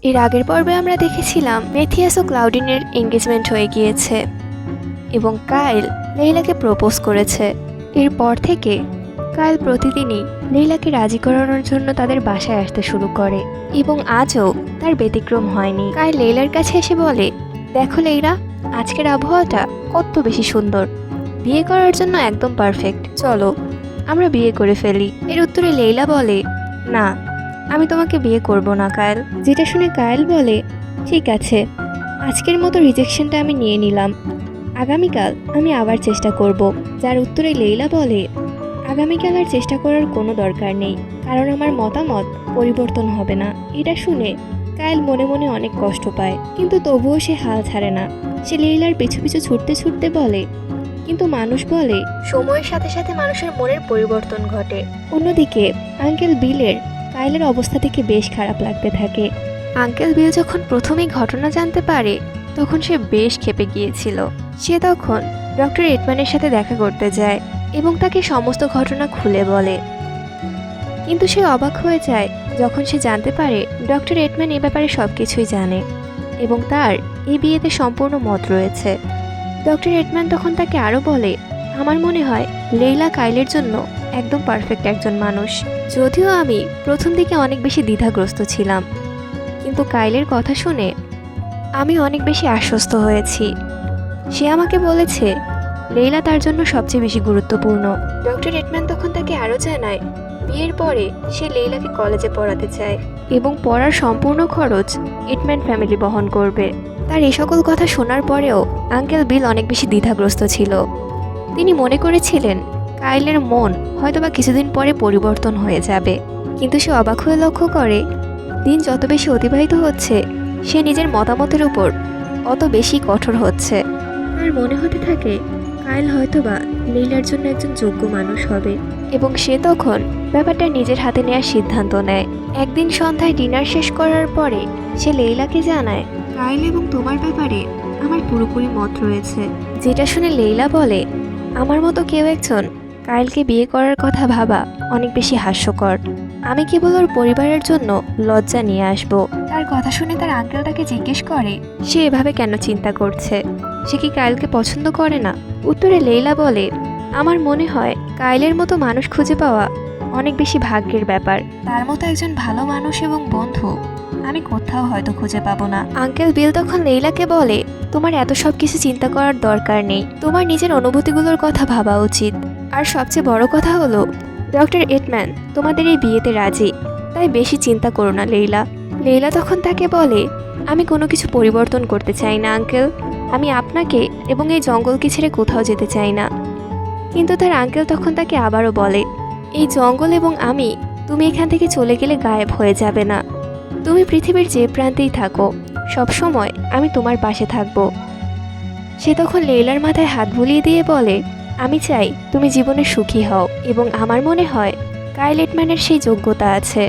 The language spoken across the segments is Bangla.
এর আগের পর্বে আমরা দেখেছিলাম মেথিয়াস ও ক্লাউডিনের এঙ্গেজমেন্ট হয়ে গিয়েছে এবং কাইল লেইলাকে প্রপোজ করেছে। এরপর থেকে কাইল প্রতিদিনই লেইলাকে রাজি করানোর জন্য তাদের বাসায় আসতে শুরু করে এবং আজও তার ব্যতিক্রম হয়নি। কাইল লেইলার কাছে এসে বলে, দেখো লেইলা, আজকের আবহাওয়াটা কত বেশি সুন্দর, বিয়ে করার জন্য একদম পারফেক্ট, চলো আমরা বিয়ে করে ফেলি। এর উত্তরে লেইলা বলে, না, আমি তোমাকে বিয়ে করব না কাইল। যেটা শুনে কাইল বলে, ঠিক আছে, আজকের মতো রিজেকশনটা আমি নিয়ে নিলাম, আগামীকাল আমি আবার চেষ্টা করব। যার উত্তরে লেইলা বলে, আগামীকাল আর চেষ্টা করার কোনো দরকার নেই, কারণ আমার মতামত পরিবর্তন হবে না। এটা শুনে কাইল মনে মনে অনেক কষ্ট পায়, কিন্তু তবুও সে হাল ছাড়ে না। সে লেইলার পিছু পিছু ছুটতে ছুটতে বলে, কিন্তু মানুষ বলে সময়ের সাথে সাথে মানুষের মনের পরিবর্তন ঘটে। অন্যদিকে আঙ্কেল বিলের কাইলের অবস্থা থেকে বেশ খারাপ লাগতে থাকে। আঙ্কেল বিল যখন প্রথমেই ঘটনা জানতে পারে তখন সে বেশ ক্ষেপে গিয়েছিল। সে তখন ডক্টর এডম্যানের সাথে দেখা করতে যায় এবং তাকে সমস্ত ঘটনা খুলে বলে, কিন্তু সে অবাক হয়ে যায় যখন সে জানতে পারে ডক্টর এডম্যান এ ব্যাপারে সবকিছুই জানে এবং তার এই বিয়েতে সম্পূর্ণ মত রয়েছে। ডক্টর এডম্যান তখন তাকে আরও বলে, আমার মনে হয় লেইলা কাইলের জন্য একদম পারফেক্ট একজন মানুষ। যদিও আমি প্রথম দিকে অনেক বেশি দ্বিধাগ্রস্ত ছিলাম, কিন্তু কাইলের কথা শুনে আমি অনেক বেশি আশ্বস্ত হয়েছি। সে আমাকে বলেছে লেইলা তার জন্য সবচেয়ে বেশি গুরুত্বপূর্ণ। ডক্টর এডম্যান তখন তাকে আরও জানায় বিয়ের পরে সে লেইলাকে কলেজে পড়াতে চায় এবং পড়ার সম্পূর্ণ খরচ এডম্যান ফ্যামিলি বহন করবে। তার এই সকল কথা শোনার পরেও আঙ্কেল বিল অনেক বেশি দ্বিধাগ্রস্ত ছিল। তিনি মনে করেছিলেন কাইলের মন হয়তোবা কিছুদিন পরে পরিবর্তন হয়ে যাবে, কিন্তু সে অবাক হয়ে লক্ষ্য করে দিন যত বেশি অতিবাহিত হচ্ছে সে নিজের মতামতের উপর অত বেশি কঠোর হচ্ছে। তার মনে হতে থাকে কাইল হয়তোবা লেইলার জন্য একজন যোগ্য মানুষ হবে এবং সে তখন ব্যাপারটা নিজের হাতে নেওয়ার সিদ্ধান্ত নেয়। একদিন সন্ধ্যায় ডিনার শেষ করার পরে সে লেইলাকে জানায়, কাইল এবং তোমার ব্যাপারে আমার পুরোপুরি মত রয়েছে। যেটা শুনে লেইলা বলে, আমার মতো কেউ একজন কাইলকে বিয়ে করার কথা ভাবা অনেক বেশি হাস্যকর। আমি কেবল ওর পরিবারের জন্য লজ্জা নিয়ে আসব। তার কথা শুনে তার আঙ্কেল তাকে জিজ্ঞেস করে সে এভাবে কেন চিন্তা করছে, সে কি কাইলকে পছন্দ করে না? উত্তরে লেইলা বলে, আমার মনে হয় কাইলের মতো মানুষ খুঁজে পাওয়া অনেক বেশি ভাগ্যের ব্যাপার। তার মতো একজন ভালো মানুষ এবং বন্ধু আমি কোথাও হয়তো খুঁজে পাবো না। আঙ্কেল বিল তখন লেইলাকে বলে, তোমার এত সব কিছু চিন্তা করার দরকার নেই, তোমার নিজের অনুভূতিগুলোর কথা ভাবা উচিত। আর সবচেয়ে বড় কথা হলো ডক্টর এডম্যান তোমাদের এই বিয়েতে রাজি, তাই বেশি চিন্তা করো না লেইলা। লেইলা তখন তাকে বলে, আমি কোনো কিছু পরিবর্তন করতে চাই না আঙ্কেল, আমি আপনাকে এবং এই জঙ্গলকে ছেড়ে কোথাও যেতে চাই না। কিন্তু তার আঙ্কেল তখন তাকে আবারও বলে, এই জঙ্গল এবং আমি, তুমি এখান থেকে চলে গেলে গায়েব হয়ে যাবে না। তুমি পৃথিবীর যে প্রান্তেই থাকো সব সময় আমি তোমার পাশে থাকবো। সে তখন লেইলার মাথায় হাত বুলিয়ে দিয়ে বলে, আমি চাই তুমি জীবনে সুখী হও এবং আমার মনে হয় কাইল এডম্যানের সেই যোগ্যতা আছে।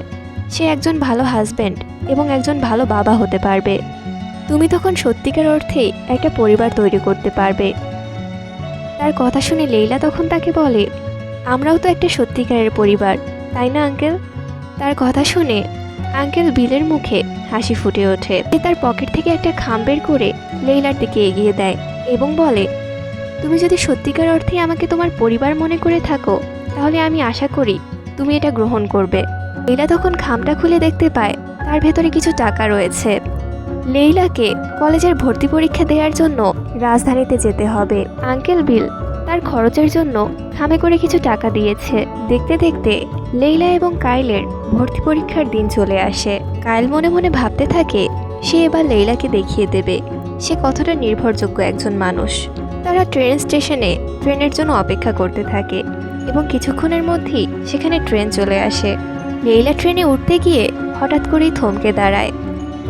সে একজন ভালো হাজব্যান্ড এবং একজন ভালো বাবা হতে পারবে। তুমি তখন সত্যিকার অর্থেই একটা পরিবার তৈরি করতে পারবে। তার কথা শুনে লেইলা তখন তাকে বলে, আমরাও তো একটা সত্যিকারের পরিবার, তাই না আঙ্কেল? তার কথা শুনে আঙ্কেল বিলের মুখে হাসি ফুটে ওঠে। সে তার পকেট থেকে একটা খাম বের করে লেইলার দিকে এগিয়ে দেয় এবং বলে, তুমি যদি সত্যিকার অর্থে আমাকে তোমার পরিবার মনে করে থাকো তাহলে আমি আশা করি তুমি এটা গ্রহণ করবে। লেইলা তখন খামটা খুলে দেখতে পায় তার ভেতরে কিছু টাকা রয়েছে। লেইলাকে কলেজের ভর্তি পরীক্ষা দেওয়ার জন্য রাজধানীতে যেতে হবে। আঙ্কেল বিল তার খরচের জন্য খামে করে কিছু টাকা দিয়েছে। দেখতে দেখতে লেইলা এবং কাইলের ভর্তি পরীক্ষার দিন চলে আসে। কাইল মনে মনে ভাবতে থাকে সে এবার লেইলাকে দেখিয়ে দেবে সে কতটা নির্ভরযোগ্য একজন মানুষ। তারা ট্রেন স্টেশনে ট্রেনের জন্য অপেক্ষা করতে থাকে এবং কিছুক্ষণের মধ্যেই সেখানে ট্রেন চলে আসে। লেইলা ট্রেনে উঠতে গিয়ে হঠাৎ করেই থমকে দাঁড়ায়।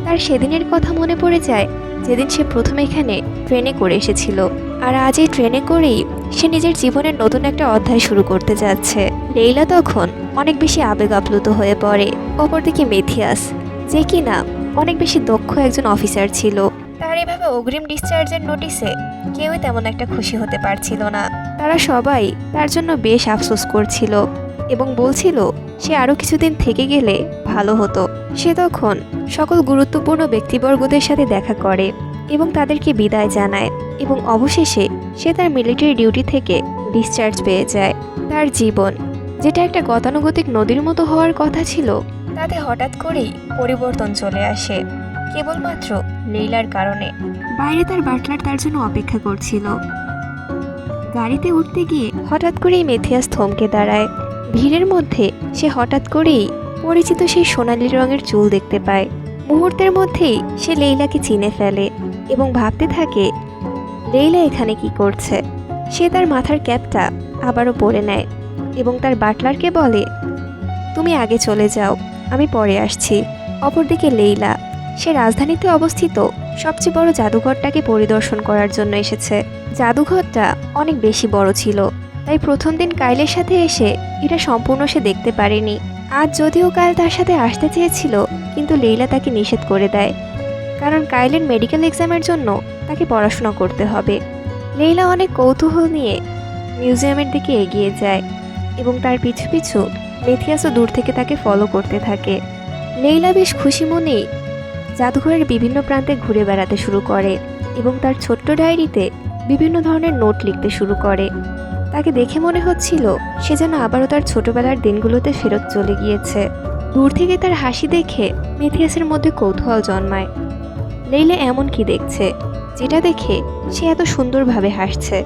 তার সেদিনের কথা মনে পড়ে যায় যেদিন সে প্রথমে এখানে ট্রেনে করে এসেছিল, আর আজ এই ট্রেনে করেই সে নিজের জীবনের নতুন একটা অধ্যায় শুরু করতে যাচ্ছে। লেইলা তখন অনেক বেশি আবেগ আপ্লুত হয়ে পড়ে। অপরদিকে মেথিয়াস, যে কিনা অনেক বেশি দক্ষ একজন অফিসার ছিল, তার এভাবে অগ্রিম ডিসচার্জের নোটিসে কেউই তেমন একটা খুশি হতে পারছিল না। তারা সবাই তার জন্য বেশ আফসোস করছিল এবং বলছিল সে আরও কিছুদিন থেকে গেলে ভালো হতো। সে তখন সকল গুরুত্বপূর্ণ ব্যক্তিবর্গদের সাথে দেখা করে এবং তাদেরকে বিদায় জানায় এবং অবশেষে সে তার মিলিটারি ডিউটি থেকে ডিসচার্জ পেয়ে যায়। তার জীবন, যেটা একটা গতানুগতিক নদীর মতো হওয়ার কথা ছিল, তাতে হঠাৎ করেই পরিবর্তন চলে আসে, কেবলমাত্র লেইলার কারণে। বাইরে তার বাটলার তার জন্য অপেক্ষা করছিল। গাড়িতে উঠতে গিয়ে হঠাৎ করেই মেথিয়াস থমকে দাঁড়ায়। ভিড়ের মধ্যে সে হঠাৎ করেই পরিচিত সেই সোনালি রঙের চুল দেখতে পায়। মুহূর্তের মধ্যেই সে লেইলাকে চিনে ফেলে এবং ভাবতে থাকে লেইলা এখানে কি করছে। সে তার মাথার ক্যাপটা আবারও পরে নেয় এবং তার বাটলারকে বলে, তুমি আগে চলে যাও, আমি পরে আসছি। অপরদিকে লেইলা, সে রাজধানীতে অবস্থিত সবচেয়ে বড় জাদুঘরটাকে পরিদর্শন করার জন্য এসেছে। জাদুঘরটা অনেক বেশি বড় ছিল, তাই প্রথম দিন কাইলের সাথে এসে এটা সম্পূর্ণ সে দেখতে পারেনি। আজ যদিও কাইল তার সাথে আসতে চেয়েছিল, কিন্তু লেইলা তাকে নিষেধ করে দেয়, কারণ কাইলের মেডিকেল এক্সামের জন্য তাকে পড়াশোনা করতে হবে। লেইলা অনেক কৌতূহল নিয়ে মিউজিয়ামের দিকে এগিয়ে যায় এবং তার পিছু পিছু মেথিয়াসও দূর থেকে তাকে ফলো করতে থাকে। লেইলা বেশ খুশি মনেই জাদুঘরের বিভিন্ন প্রান্তে ঘুরে বেড়াতে শুরু করে এবং তার ছোট্ট ডায়েরিতে বিভিন্ন ধরনের নোট লিখতে শুরু করে। তাকে দেখে মনে হচ্ছিল সে যেন আবারও তার ছোটবেলার দিনগুলোতে ফেরত চলে গিয়েছে। দূর থেকে তার হাসি দেখে মেথিয়াসের মধ্যে কৌতূহল জন্মায়। লেইলা এমন কি দেখছে যেটা দেখে সে এত সুন্দরভাবে হাসছে।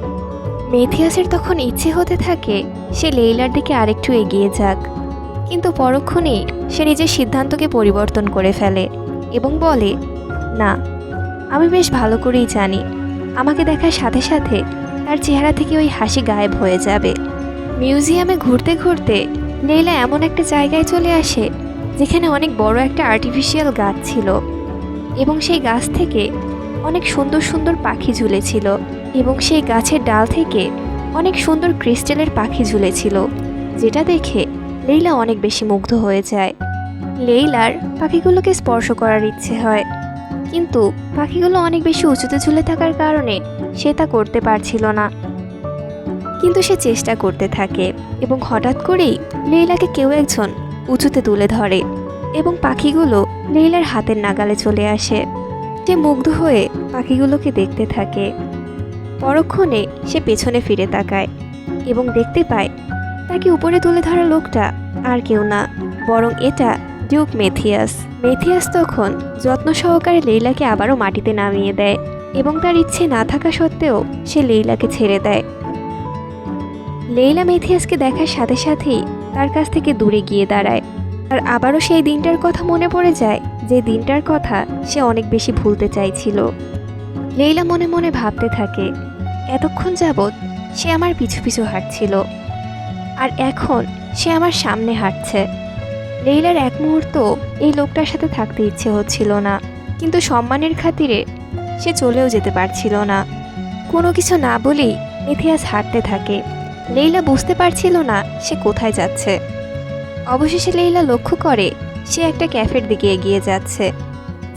মেথিয়াসের তখন ইচ্ছে হতে থাকে সে লেইলার দিকে আরেকটু এগিয়ে যাক, কিন্তু পরক্ষণেই সে নিজের সিদ্ধান্তকে পরিবর্তন করে ফেলে এবং বলে, না, আমি বেশ ভালো করেই জানি আমাকে দেখার সাথে সাথে তার চেহারা থেকে ওই হাসি গায়েব হয়ে যাবে। মিউজিয়ামে ঘুরতে ঘুরতে লেইলা এমন একটা জায়গায় চলে আসে যেখানে অনেক বড় একটা আর্টিফিশিয়াল গাছ ছিল এবং সেই গাছ থেকে অনেক সুন্দর সুন্দর পাখি ঝুলেছিল এবং সেই গাছের ডাল থেকে অনেক সুন্দর ক্রিস্টালের পাখি ঝুলেছিল, যেটা দেখে লেইলা অনেক বেশি মুগ্ধ হয়ে যায়। লেইলার পাখিগুলোকে স্পর্শ করার ইচ্ছে হয়, কিন্তু পাখিগুলো অনেক বেশি উঁচুতে ঝুলে থাকার কারণে সে তা করতে পারছিল না। কিন্তু সে চেষ্টা করতে থাকে এবং হঠাৎ করেই লেইলাকে কেউ একজন উঁচুতে তুলে ধরে এবং পাখিগুলো লেইলার হাতের নাগালে চলে আসে। সে মুগ্ধ হয়ে পাখিগুলোকে দেখতে থাকে। পরক্ষণে সে পেছনে ফিরে তাকায় এবং দেখতে পায় তাকে উপরে তুলে ধরা লোকটা আর কেউ না, বরং এটা ডিউক মেথিয়াস। মেথিয়াস তখন যত্ন সহকারে লেইলাকে আবারও মাটিতে নামিয়ে দেয় এবং তার ইচ্ছে না থাকা সত্ত্বেও সে লেইলাকে ছেড়ে দেয়। লেইলা মেথিয়াসকে দেখার সাথে সাথেই তার কাছ থেকে দূরে গিয়ে দাঁড়ায়। আর আবারও সেই দিনটার কথা মনে পড়ে যায়, যে দিনটার কথা সে অনেক বেশি ভুলতে চাইছিল। লেইলা মনে মনে ভাবতে থাকে, এতক্ষণ যাবৎ সে আমার পিছু পিছু হাঁটছিল আর এখন সে আমার সামনে হাঁটছে। লেইলার এক মুহূর্ত এই লোকটার সাথে থাকতে ইচ্ছে হচ্ছিল না, কিন্তু সম্মানের খাতিরে সে চলেও যেতে পারছিল না। কোনো কিছু না বলেই মেথিয়াস হাঁটতে থাকে। লেইলা বুঝতে পারছিল না সে কোথায় যাচ্ছে। অবশেষে লেইলা লক্ষ্য করে সে একটা ক্যাফের দিকে এগিয়ে যাচ্ছে,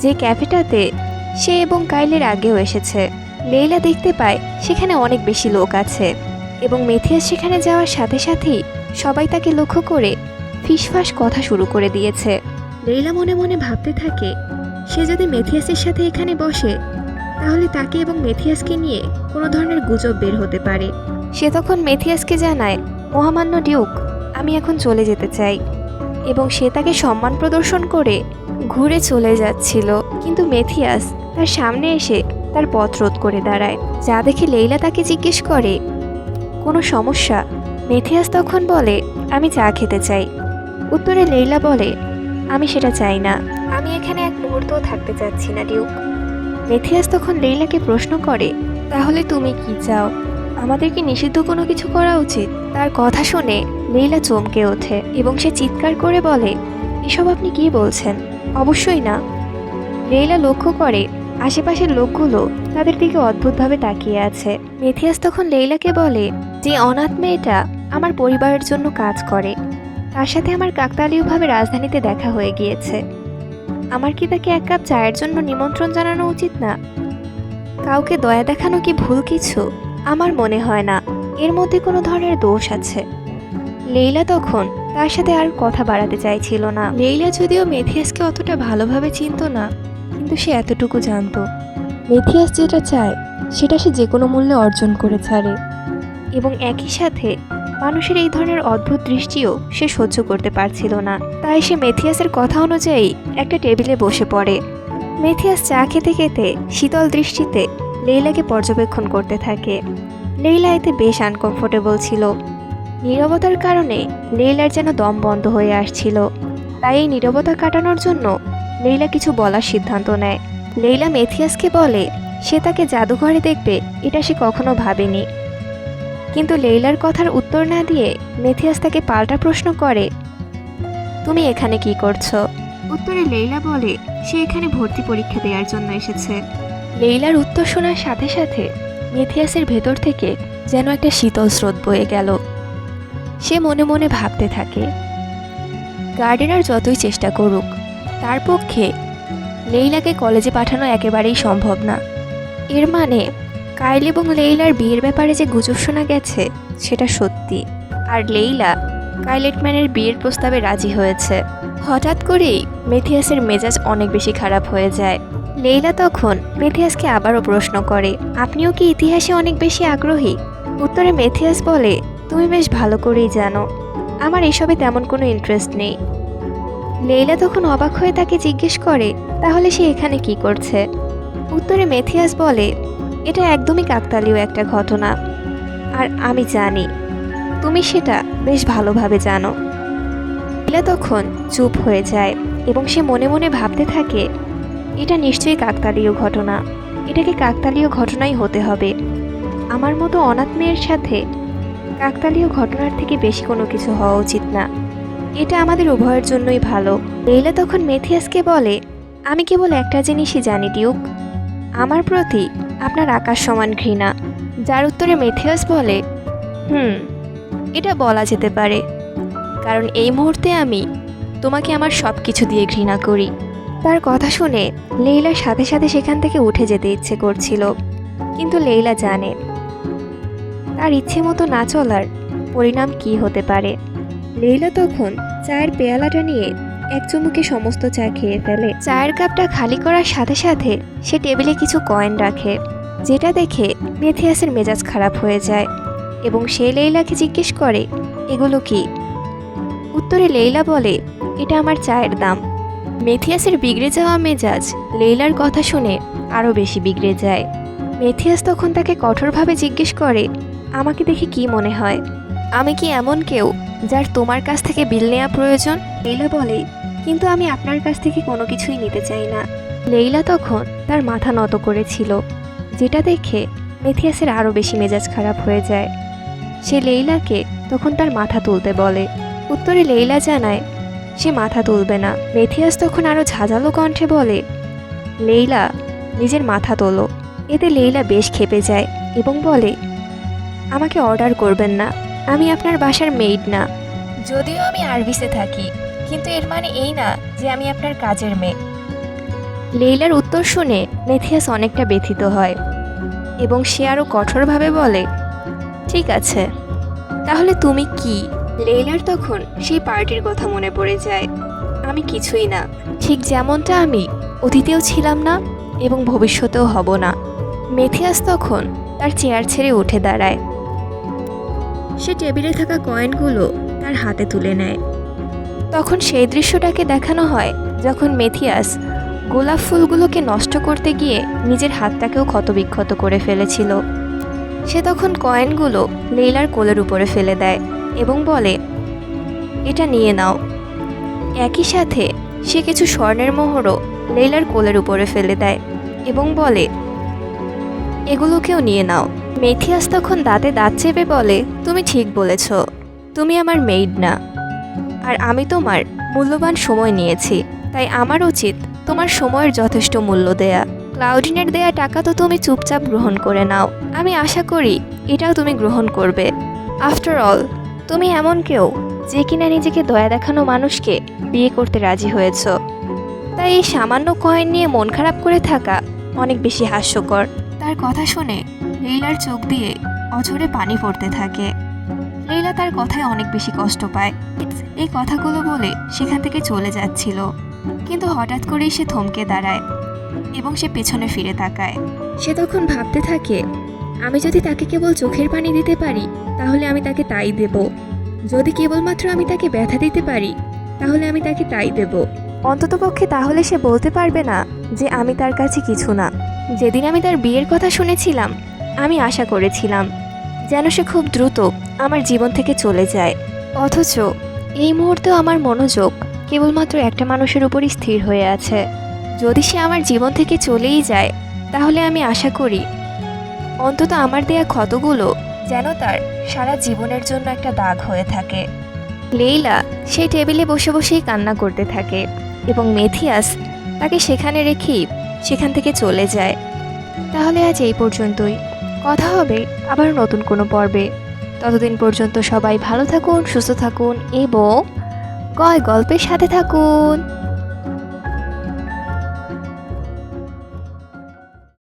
যে ক্যাফেটাতে সে এবং কাইলের আগেও এসেছে। লেইলা দেখতে পায় সেখানে অনেক বেশি লোক আছে এবং মেথিয়াস সেখানে যাওয়ার সাথে সাথেই সবাই তাকে লক্ষ্য করে ফিসফাস কথা শুরু করে দিয়েছে। লেইলা মনে মনে ভাবতে থাকে, সে যদি মেথিয়াসের সাথে এখানে বসে তাহলে তাকে এবং মেথিয়াসকে নিয়ে কোনো ধরনের গুজব বের হতে পারে। সে তখন মেথিয়াসকে জানায়, মহামান্য ডিউক, আমি এখন চলে যেতে চাই, এবং সে তাকে সম্মান প্রদর্শন করে ঘুরে চলে যাচ্ছিল, কিন্তু মেথিয়াস তার সামনে এসে তার পথ রোধ করে দাঁড়ায়। যা দেখে লেইলা তাকে জিজ্ঞেস করে, কোনো সমস্যা? মেথিয়াস তখন বলে, আমি চা খেতে চাই। উত্তরে লেইলা বলে, আমি সেটা চাই না, আমি এখানে এক মুহূর্তও থাকতে চাচ্ছি না ডিউক। মেথিয়াস তখন লেইলাকে প্রশ্ন করে, তাহলে তুমি কি চাও? আমাদের কি নিষিদ্ধ কোনো কিছু করা উচিত? তার কথা শুনে লেইলা চমকে ওঠে এবং সে চিৎকার করে বলে, এসব আপনি কি বলছেন? অবশ্যই না। লেইলা লক্ষ্য করে আশেপাশের লোকগুলো তাদের দিকে অদ্ভুতভাবে তাকিয়ে আছে। মেথিয়াস তখন লেইলাকে বলে, যে অনাথ মেয়েটা আমার পরিবারের জন্য কাজ করে, তার সাথে আমার কাকতালীয়ভাবে রাজধানীতে দেখা হয়ে গিয়েছে। আমার কি তাকে এক কাপ চায়ের জন্য নিমন্ত্রণ জানানো উচিত না? কাউকে দয়া দেখানো কি ভুল কিছু? আমার মনে হয় না এর মধ্যে কোনো ধরনের দোষ আছে। লেইলা তখন তার সাথে আর কথা বাড়াতে চাইছিল না। লেইলা যদিও মেথিয়াসকে অতটা ভালোভাবে চিনত না, কিন্তু সে এতটুকু জানতো মেথিয়াস যেটা চায় সেটা সে যে কোনো মূল্যে অর্জন করে ছাড়ে। এবং একই সাথে মানুষের এই ধরনের অদ্ভুত দৃষ্টিও সে সহ্য করতে পারছিল না। তাই সে মেথিয়াসের কথা অনুযায়ী একটা টেবিলে বসে পড়ে। মেথিয়াস চা খেতে খেতে শীতল দৃষ্টিতে লেইলাকে পর্যবেক্ষণ করতে থাকে। লেইলা এতে বেশ আনকমফোর্টেবল ছিল। নীরবতার কারণে লেইলার যেন দম বন্ধ হয়ে আসছিল। তাই এই নীরবতা কাটানোর জন্য লেইলা কিছু বলার সিদ্ধান্ত নেয়। লেইলা মেথিয়াসকে বলে সে তাকে জাদুঘরে দেখবে, এটা সে কখনো ভাবেনি। কিন্তু লেইলার কথার উত্তর না দিয়ে মেথিয়াস তাকে পাল্টা প্রশ্ন করে, তুমি এখানে কি করছো? উত্তরে লেইলা বলে সে এখানে ভর্তি পরীক্ষা দেওয়ার জন্য এসেছে। লেইলার উত্তর শোনার সাথে সাথে মেথিয়াসের ভেতর থেকে যেন একটা শীতল স্রোত বয়ে গেল। সে মনে মনে ভাবতে থাকে, গার্ডেনার যতই চেষ্টা করুক তার পক্ষে লেইলাকে কলেজে পাঠানো একেবারেই সম্ভব না। এর মানে কাইল এবং লেইলার বিয়ের ব্যাপারে যে গুজব শোনা গেছে সেটা সত্যি, আর লেইলা কাইলেটম্যানের বিয়ের প্রস্তাবে রাজি হয়েছে। হঠাৎ করেই মেথিয়াসের মেজাজ অনেক বেশি খারাপ হয়ে যায়। লেইলা তখন মেথিয়াসকে আবারও প্রশ্ন করে, আপনিও কি ইতিহাসে অনেক বেশি আগ্রহী? উত্তরে মেথিয়াস বলে, তুমি বেশ ভালো করেই জানো আমার এসবে তেমন কোনো ইন্টারেস্ট নেই। লেইলা তখন অবাক হয়ে তাকে জিজ্ঞেস করে, তাহলে সে এখানে কি করছে? উত্তরে মেথিয়াস বলে, এটা একদমই কাকতালীয় একটা ঘটনা, আর আমি জানি তুমি সেটা বেশ ভালোভাবে জানো। লেইলা তখন চুপ হয়ে যায় এবং সে মনে মনে ভাবতে থাকে, এটা নিশ্চয়ই কাকতালীয় ঘটনা, এটাকে কাকতালীয় ঘটনাই হতে হবে। আমার মতো অনাথ মেয়ের সাথে কাকতালীয় ঘটনার থেকে বেশি কোনো কিছু হওয়া উচিত না। এটা আমাদের উভয়ের জন্যই ভালো। লেইলা তখন মেথিয়াসকে বলে, আমি কেবল একটা জিনিসই জানি ডিউক, আমার প্রতি আপনার আকাশ সমান ঘৃণা। যার উত্তরে মেথিয়াস বলে, এটা বলা যেতে পারে, কারণ এই মুহূর্তে আমি তোমাকে আমার সব কিছু দিয়ে ঘৃণা করি। তার কথা শুনে লেইলার সাথে সাথে সেখান থেকে উঠে যেতে ইচ্ছে করছিল, কিন্তু লেইলা জানে তার ইচ্ছে মতো না চলার পরিণাম কি হতে পারে। লেইলা তখন চায়ের পেয়ালাটা নিয়ে এক চুমুকে সমস্ত চা খেয়ে ফেলে। চায়ের কাপটা খালি করার সাথে সাথে সে টেবিলে কিছু কয়েন রাখে, যেটা দেখে মেথিয়াসের মেজাজ খারাপ হয়ে যায় এবং সে লেইলাকে জিজ্ঞেস করে, এগুলো কি? উত্তরে লেইলা বলে, এটা আমার চায়ের দাম। মেথিয়াসের বিগড়ে যাওয়া মেজাজ লেইলার কথা শুনে আরও বেশি বিগড়ে যায়। মেথিয়াস তখন তাকে কঠোরভাবে জিজ্ঞেস করে, আমাকে দেখে কি মনে হয়? আমি কি এমন কেউ যার তোমার কাছ থেকে বিল নেওয়া প্রয়োজন? লেইলা বলে, কিন্তু আমি আপনার কাছ থেকে কোনো কিছুই নিতে চাই না। লেইলা তখন তার মাথা নত করেছিল, যেটা দেখে মেথিয়াসের আরও বেশি মেজাজ খারাপ হয়ে যায়। সে লেইলাকে তখন তার মাথা তুলতে বলে। উত্তরে লেইলা জানায় সে মাথা তুলবে না। মেথিয়াস তখন আরও ঝাঁঝালো কণ্ঠে বলে, লেইলা নিজের মাথা তোলো। এতে লেইলা বেশ ক্ষেপে যায় এবং বলে, আমাকে অর্ডার করবেন না, আমি আপনার বাসার মেইড না। যদিও আমি আরবিসে থাকি, কিন্তু এর মানে এই না যে আমি আপনার কাজের মেয়ে। লেইলার উত্তর শুনে মেথিয়াস অনেকটা ব্যথিত হয় এবং সে আরও কঠোরভাবে বলে, ঠিক আছে, তাহলে তুমি কি? লেইলার তখন সেই পার্টির কথা মনে পড়ে যায়। আমি কিছুই না, ঠিক যেমনটা আমি অতীতেও ছিলাম না এবং ভবিষ্যতেও হব না। মেথিয়াস তখন তার চেয়ার ছেড়ে উঠে দাঁড়ায়। সে টেবিলে থাকা কয়েনগুলো তার হাতে তুলে নেয়। তখন সেই দৃশ্যটাকে দেখানো হয় যখন মেথিয়াস গোলাপ ফুলগুলোকে নষ্ট করতে গিয়ে নিজের হাতটাকেও ক্ষতবিক্ষত করে ফেলেছিল। সে তখন কয়েনগুলো লেইলার কোলের উপরে ফেলে দেয় এবং বলে, এটা নিয়ে নাও। একই সাথে সে কিছু স্বর্ণের মোহরও লেইলার কোলের উপরে ফেলে দেয় এবং বলে, এগুলোকেও নিয়ে নাও। মেথিয়াস তখন দাঁতে দাঁত চেপে বলে, তুমি ঠিক বলেছ, তুমি আমার মেইড না, আর আমি তোমার মূল্যবান সময় নিয়েছি, তাই আমার উচিত তোমার সময়ের যথেষ্ট মূল্য দেয়া। ক্লাউডিনের দেয়া টাকা তো তুমি চুপচাপ গ্রহণ করে নাও, আমি আশা করি এটাও তুমি গ্রহণ করবে। আফটার অল তুমি এমন কেউ যে কিনা নিজেকে দয়া দেখানো মানুষকে বিয়ে করতে রাজি হয়েছ, তাই এই সামান্য কয়েন নিয়ে মন খারাপ করে থাকা অনেক বেশি হাস্যকর। তার কথা শুনে লেইলার চোখ দিয়ে অঝরে পানি পড়তে থাকে। লেইলা তার কথায় অনেক বেশি কষ্ট পায়। এই কথাগুলো বলে সেখান থেকে চলে যাচ্ছিল, কিন্তু হঠাৎ করেই সে থমকে দাঁড়ায় এবং সে পেছনে ফিরে তাকায়। সে তখন ভাবতে থাকে, আমি যদি তাকে কেবল চোখের পানি দিতে পারি তাহলে আমি তাকে তাই দেব, যদি কেবলমাত্র আমি তাকে ব্যথা দিতে পারি তাহলে আমি তাকে তাই দেব। অন্ততপক্ষে তাহলে সে বলতে পারবে না যে আমি তার কাছে কিছু না। যেদিন আমি তার বিয়ের কথা শুনেছিলাম, আমি আশা করেছিলাম যেন সে খুব দ্রুত আমার জীবন থেকে চলে যায়, অথচ এই মুহূর্তেও আমার মনোযোগ কেবলমাত্র একটা মানুষের উপরই স্থির হয়ে আছে। যদি সে আমার জীবন থেকে চলেই যায় তাহলে আমি আশা করি অন্তত আমার দেয়া ক্ষতগুলো যেন তার সারা জীবনের জন্য একটা দাগ হয়ে থাকে। লেইলা সেই টেবিলে বসে বসেই কান্না করতে থাকে এবং মেথিয়াস তাকে সেখানে রেখেই সেখান থেকে চলে যায়। তাহলে আজ এই পর্যন্তই, কথা হবে আবার নতুন কোনো পর্বে। ততদিন পর্যন্ত সবাই ভালো থাকুন, সুস্থ থাকুন এবং গল্পের সাথে থাকুন।